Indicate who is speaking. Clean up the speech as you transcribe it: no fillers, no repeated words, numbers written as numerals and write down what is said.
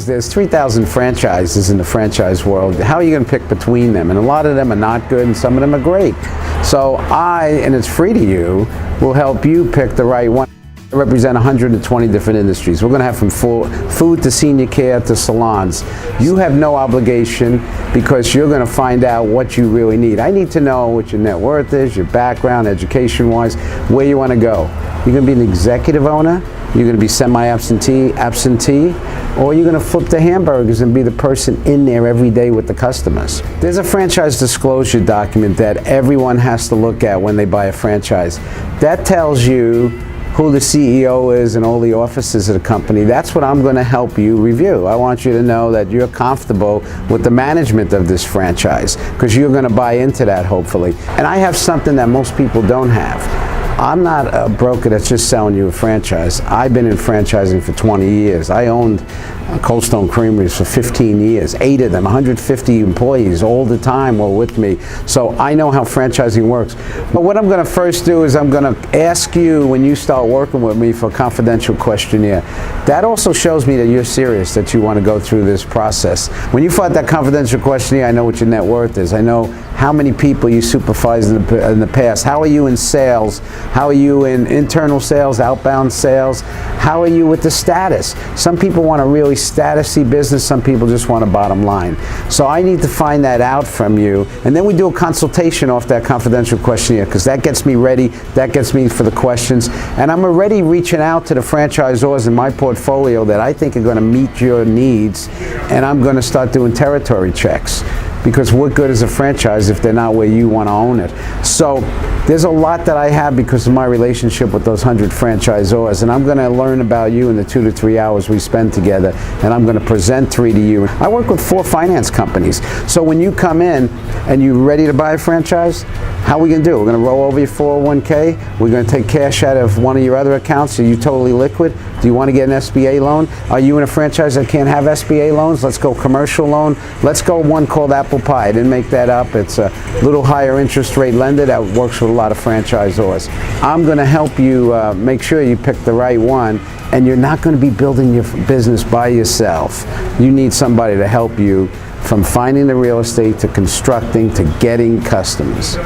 Speaker 1: There's 3,000 franchises in the franchise world. How are you going to pick between them? And a lot of them are not good and some of them are great. So and it's free to you, will help you pick the right one. I represent 120 different industries. We're going to have from food to senior care to salons. You have no obligation because you're going to find out what you really need. I need to know what your net worth is, your background, education-wise, where you want to go. You're going to be an executive owner, you're going to be semi-absentee, or you're going to flip the hamburgers and be the person in there every day with the customers. There's a franchise disclosure document that everyone has to look at when they buy a franchise. That tells you who the CEO is and all the offices of the company. That's what I'm going to help you review. I want you to know that you're comfortable with the management of this franchise because you're going to buy into that, hopefully. And I have something that most people don't have. I'm not a broker that's just selling you a franchise. I've been in franchising for 20 years. I owned Cold Stone Creameries for 15 years, 8 of them, 150 employees all the time were with me. So I know how franchising works. But what I'm going to first do is I'm going to ask you when you start working with me for a confidential questionnaire. That also shows me that you're serious, that you want to go through this process. When you fill out that confidential questionnaire, I know what your net worth is. I know how many people you supervised in the past. How are you in sales? How are you in internal sales, outbound sales? How are you with the status? Some people want a really statusy business, some people just want a bottom line. So I need to find that out from you, and then we do a consultation off that confidential questionnaire because that gets me ready, that gets me for the questions, and I'm already reaching out to the franchisors in my portfolio that I think are going to meet your needs, and I'm going to start doing territory checks. Because what good is a franchise if they're not where you want to own it? So there's a lot that I have because of my relationship with those 100 franchisors, and I'm going to learn about you in the 2 to 3 hours we spend together, and I'm going to present 3 to you. I work with 4 finance companies, so when you come in and you're ready to buy a franchise, how are we going to do? We're going to roll over your 401k, we're going to take cash out of one of your other accounts. Are you totally liquid? Do you want to get an SBA loan? Are you in a franchise that can't have SBA loans? Let's go commercial loan. Let's go one called Apple Pie. I didn't make that up. It's a little higher interest rate lender that works with a lot of franchisors. I'm going to help you make sure you pick the right one, and you're not going to be building your business by yourself. You need somebody to help you from finding the real estate to constructing to getting customers.